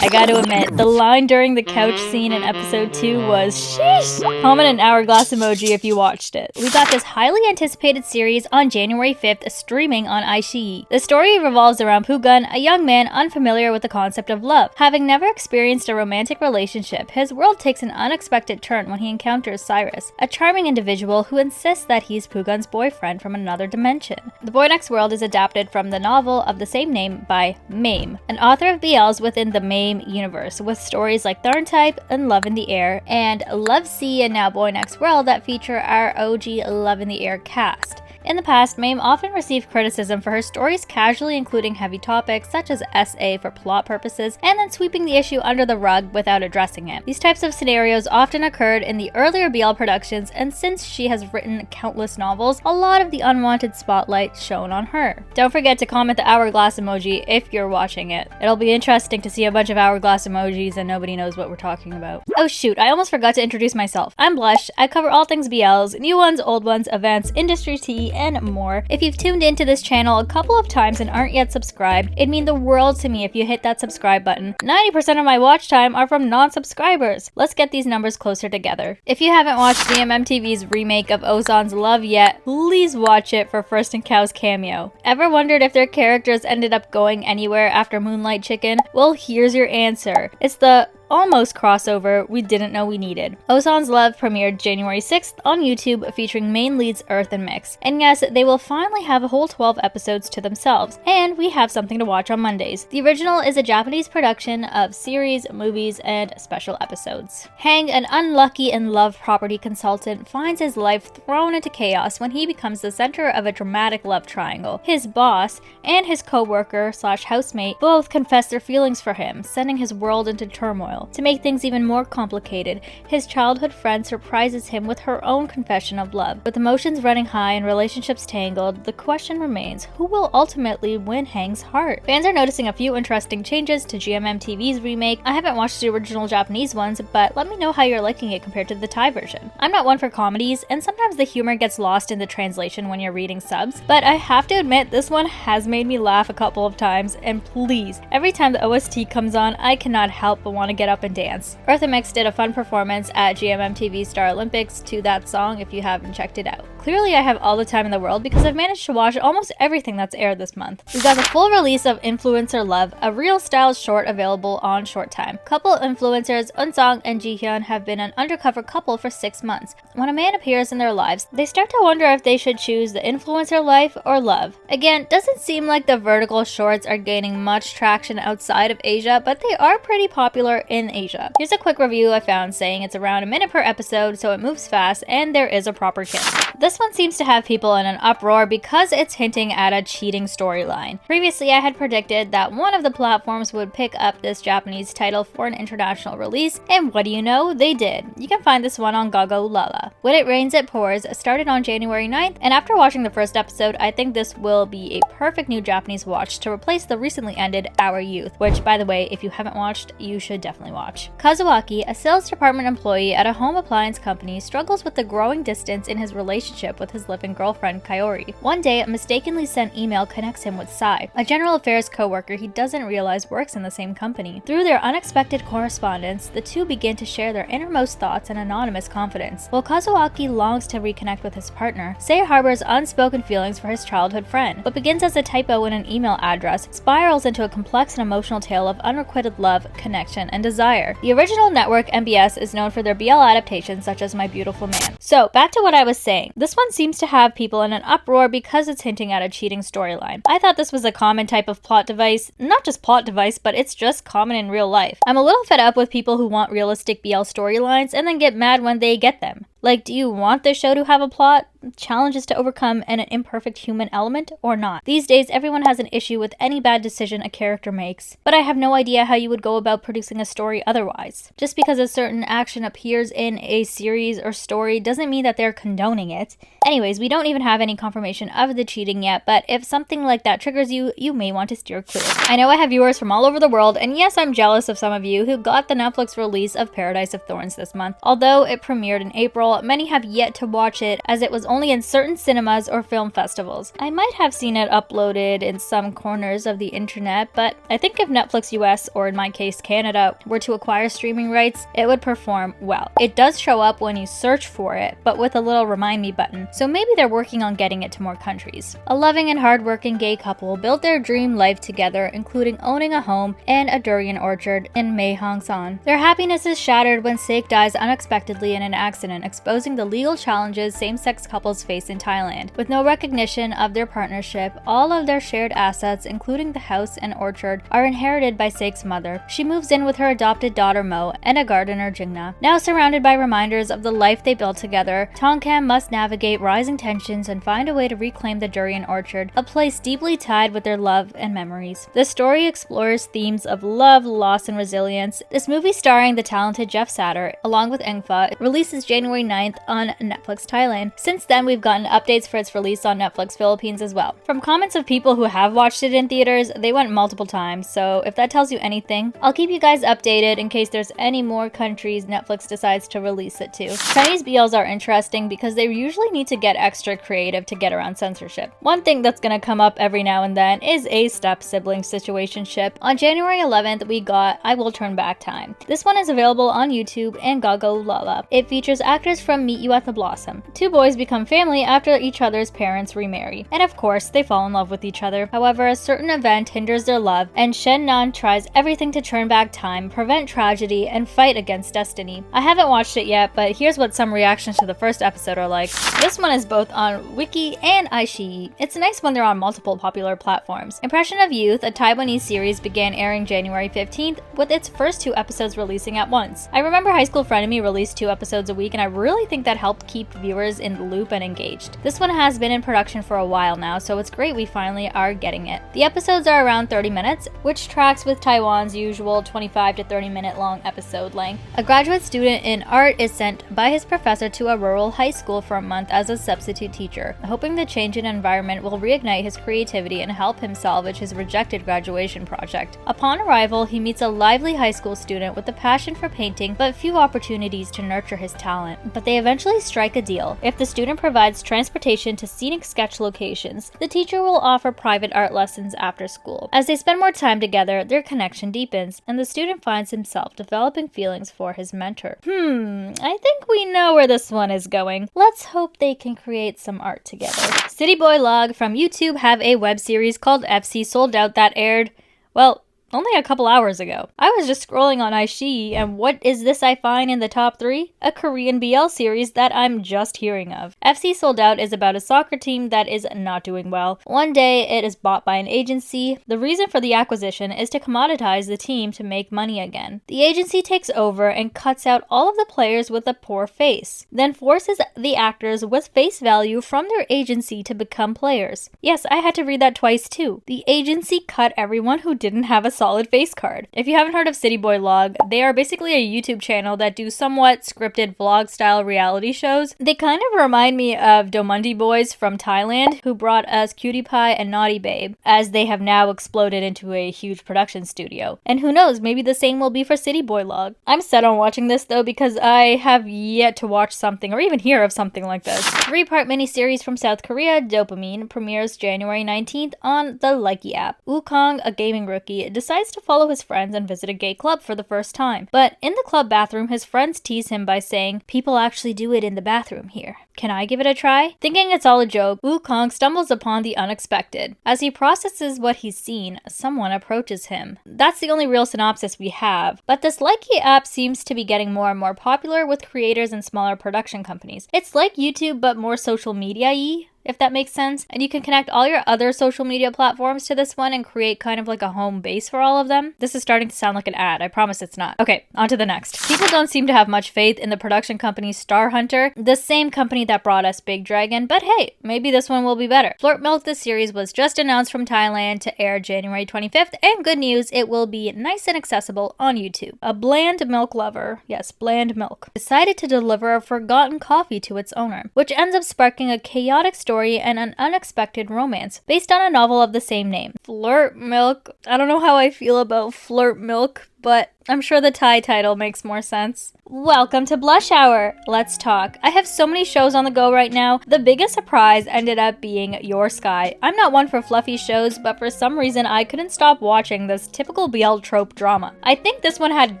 I gotta admit, the line during the couch scene in episode 2 was sheesh! Comment an hourglass emoji if you watched it. We got this highly anticipated series on January 5th streaming on iQIYI. The story revolves around Pugun, a young man unfamiliar with the concept of love. Having never experienced a romantic relationship, his world takes an unexpected turn when he encounters Cyrus, a charming individual who insists that he's Pugun's boyfriend from another dimension. The Boy Next World is adapted from the novel of the same name by Mame, an author of BLs within the Mame universe, with stories like Thorn Type and Love in the Air and Love Sea and now Boy Next World that feature our OG Love in the Air cast. In the past, Mame often received criticism for her stories casually including heavy topics such as SA for plot purposes and then sweeping the issue under the rug without addressing it. These types of scenarios often occurred in the earlier BL productions, and since she has written countless novels, a lot of the unwanted spotlight shone on her. Don't forget to comment the hourglass emoji if you're watching it. It'll be interesting to see a bunch of hourglass emojis and nobody knows what we're talking about. Oh shoot, I almost forgot to introduce myself. I'm Blush. I cover all things BLs, new ones, old ones, events, industry tea, and more. If you've tuned into this channel a couple of times and aren't yet subscribed, it'd mean the world to me if you hit that subscribe button. 90% of my watch time are from non-subscribers. Let's get these numbers closer together. If you haven't watched GMMTV's remake of Ozon's Love yet, please watch it for First and Cow's cameo. Ever wondered if their characters ended up going anywhere after Moonlight Chicken? Well, here's your answer. It's the almost crossover we didn't know we needed. Ozon's Love premiered January 6th on YouTube featuring main leads Earth and Mix. And yes, they will finally have a whole 12 episodes to themselves, and we have something to watch on Mondays. The original is a Japanese production of series, movies, and special episodes. Hang, an unlucky in love property consultant, finds his life thrown into chaos when he becomes the center of a dramatic love triangle. His boss and his co-worker slash housemate both confess their feelings for him, sending his world into turmoil. To make things even more complicated, his childhood friend surprises him with her own confession of love. With emotions running high and relationships tangled, the question remains, who will ultimately win Hang's heart? Fans are noticing a few interesting changes to GMMTV's remake. I haven't watched the original Japanese ones, but let me know how you're liking it compared to the Thai version. I'm not one for comedies, and sometimes the humor gets lost in the translation when you're reading subs, but I have to admit this one has made me laugh a couple of times, and please, every time the OST comes on, I cannot help but want to get up and dance. Earth and Mix did a fun performance at GMMTV Star Olympics to that song if you haven't checked it out. Clearly I have all the time in the world because I've managed to watch almost everything that's aired this month. We got the full release of Influencer Love, a real style short available on Short Time. Couple influencers, Unsong and Jihyun, have been an undercover couple for 6 months. When a man appears in their lives, they start to wonder if they should choose the influencer life or love. Again, doesn't seem like the vertical shorts are gaining much traction outside of Asia, but they are pretty popular in Asia. Here's a quick review I found saying it's around a minute per episode, so it moves fast and there is a proper kiss. This one seems to have people in an uproar because it's hinting at a cheating storyline. Previously, I had predicted that one of the platforms would pick up this Japanese title for an international release, and what do you know? They did. You can find this one on Gago Lala. When It Rains It Pours started on January 9th, and after watching the first episode, I think this will be a perfect new Japanese watch to replace the recently ended Our Youth, which, by the way, if you haven't watched, you should definitely watch. Kazuaki, a sales department employee at a home appliance company, struggles with the growing distance in his relationship with his live-in girlfriend Kaori. One day, a mistakenly sent email connects him with Sai, a general affairs co-worker he doesn't realize works in the same company. Through their unexpected correspondence, the two begin to share their innermost thoughts and anonymous confidence. While Kazuaki longs to reconnect with his partner, Sai harbors unspoken feelings for his childhood friend. What begins as a typo in an email address spirals into a complex and emotional tale of unrequited love, connection, and desire. The original network MBS is known for their BL adaptations such as My Beautiful Man. So, back to what I was saying. This one seems to have people in an uproar because it's hinting at a cheating storyline. I thought this was a common type of plot device. Not just plot device, but it's just common in real life. I'm a little fed up with people who want realistic BL storylines and then get mad when they get them. Like, do you want the show to have a plot, challenges to overcome, and an imperfect human element, or not? These days, everyone has an issue with any bad decision a character makes, but I have no idea how you would go about producing a story otherwise. Just because a certain action appears in a series or story doesn't mean that they're condoning it. Anyways, we don't even have any confirmation of the cheating yet, but if something like that triggers you, you may want to steer clear. I know I have viewers from all over the world, and yes, I'm jealous of some of you who got the Netflix release of Paradise of Thorns this month. Although it premiered in April, many have yet to watch it as it was only in certain cinemas or film festivals. I might have seen it uploaded in some corners of the internet, but I think if Netflix US, or in my case Canada, were to acquire streaming rights, it would perform well. It does show up when you search for it, but with a little remind me button, so maybe they're working on getting it to more countries. A loving and hardworking gay couple built their dream life together, including owning a home and a durian orchard in Mae Hong Son. Their happiness is shattered when Sek dies unexpectedly in an accident, exposing the legal challenges same-sex couples face in Thailand. With no recognition of their partnership, all of their shared assets, including the house and orchard, are inherited by Sek's mother. She moves in with her adopted daughter Mo and a gardener Jingna. Now surrounded by reminders of the life they built together, Tongkam must navigate rising tensions and find a way to reclaim the durian orchard, a place deeply tied with their love and memories. The story explores themes of love, loss, and resilience. This movie, starring the talented Jeff Satter, along with Engfa, releases January 9th on Netflix Thailand. Since then, we've gotten updates for its release on Netflix Philippines as well. From comments of people who have watched it in theaters, they went multiple times, so if that tells you anything, I'll keep you guys updated in case there's any more countries Netflix decides to release it to. Chinese BLs are interesting because they usually need to get extra creative to get around censorship. One thing that's gonna come up every now and then is a step-sibling situationship. On January 11th, we got I Will Turn Back Time. This one is available on YouTube and Gago Lala. It features actors from Meet You at the Blossom. Two boys become family after each other's parents remarry, and of course, they fall in love with each other. However, a certain event hinders their love, and Shen Nan tries everything to turn back time, prevent tragedy, and fight against destiny. I haven't watched it yet, but here's what some reactions to the first episode are like. This one is both on Wiki and iQIYI. It's nice when they're on multiple popular platforms. Impression of Youth, a Taiwanese series, began airing January 15th, with its first 2 episodes releasing at once. I remember High School Frenemy released 2 episodes a week, and I really think that helped keep viewers in the loop and engaged. This one has been in production for a while now, so it's great we finally are getting it. The episodes are around 30 minutes, which tracks with Taiwan's usual 25 to 30 minute long episode length. A graduate student in art is sent by his professor to a rural high school for a month as a substitute teacher, hoping the change in environment will reignite his creativity and help him salvage his rejected graduation project. Upon arrival, he meets a lively high school student with a passion for painting but few opportunities to nurture his talent. But they eventually strike a deal. If the student provides transportation to scenic sketch locations, the teacher will offer private art lessons after school. As they spend more time together, their connection deepens, and the student finds himself developing feelings for his mentor. I think we know where this one is going. Let's hope they can create some art together. City Boy Log from YouTube have a web series called FC Sold Out that aired, well, only a couple hours ago. I was just scrolling on iQIYI, and what is this I find in the top 3? A Korean BL series that I'm just hearing of. FC Sold Out is about a soccer team that is not doing well. One day, it is bought by an agency. The reason for the acquisition is to commoditize the team to make money again. The agency takes over and cuts out all of the players with a poor face, then forces the actors with face value from their agency to become players. Yes, I had to read that twice too. The agency cut everyone who didn't have a solid face card. If you haven't heard of City Boy Log, they are basically a YouTube channel that do somewhat scripted vlog style reality shows. They kind of remind me of Domundi Boys from Thailand, who brought us Cutie Pie and Naughty Babe, as they have now exploded into a huge production studio. And who knows, maybe the same will be for City Boy Log. I'm set on watching this though because I have yet to watch something or even hear of something like this. 3-part miniseries from South Korea, Dopamine, premieres January 19th on the Likey app. Wukong, a gaming rookie, decides to follow his friends and visit a gay club for the first time. But in the club bathroom, his friends tease him by saying, "People actually do it in the bathroom here. Can I give it a try?" Thinking it's all a joke, Wukong stumbles upon the unexpected. As he processes what he's seen, someone approaches him. That's the only real synopsis we have, but this Likey app seems to be getting more and more popular with creators and smaller production companies. It's like YouTube but more social media-y, if that makes sense. And you can connect all your other social media platforms to this one and create kind of like a home base for all of them. This is starting to sound like an ad. I promise it's not. Okay, on to the next. People don't seem to have much faith in the production company Star Hunter, the same company that brought us Big Dragon, but hey, maybe this one will be better. Flirt Milk, the series, was just announced from Thailand to air January 25th, and good news, it will be nice and accessible on YouTube. A bland milk lover, yes, bland milk, decided to deliver a forgotten coffee to its owner, which ends up sparking a chaotic story and an unexpected romance based on a novel of the same name. Flirt Milk. I don't know how I feel about Flirt Milk. but I'm sure the Thai title makes more sense. Welcome to Blush Hour. Let's talk. I have so many shows on the go right now. The biggest surprise ended up being Your Sky. I'm not one for fluffy shows, but for some reason I couldn't stop watching this typical BL trope drama. I think this one had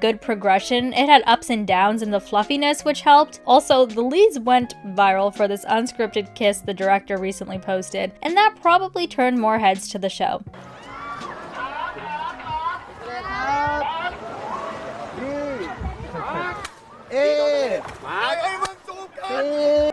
good progression. It had ups and downs in the fluffiness, which helped. Also, the leads went viral for this unscripted kiss the director recently posted, and that probably turned more heads to the show.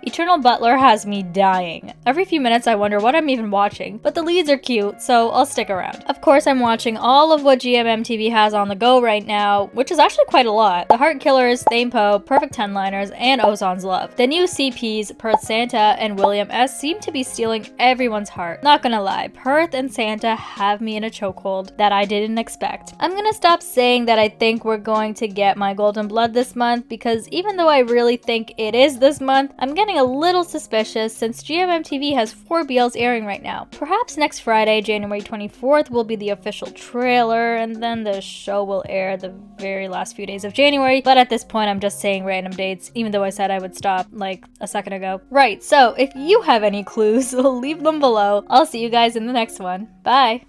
Eternal Butler has me dying. Every few minutes I wonder what I'm even watching, but the leads are cute, so I'll stick around. Of course, I'm watching all of what GMMTV has on the go right now, which is actually quite a lot. The Heart Killers, Thamepo, Perfect 10-liners, and Ozon's Love. The new CPs, Perth Santa and William S, seem to be stealing everyone's heart. Not gonna lie, Perth and Santa have me in a chokehold that I didn't expect. I'm gonna stop saying that I think we're going to get my Golden Blood this month, because even though I really think it is this month, I'm getting a little suspicious since GMMTV has 4 BLs airing right now. Perhaps next Friday, January 24th, will be the official trailer, and then the show will air the very last few days of January, but at this point I'm just saying random dates, even though I said I would stop like a second ago. Right, so if you have any clues, leave them below. I'll see you guys in the next one. Bye!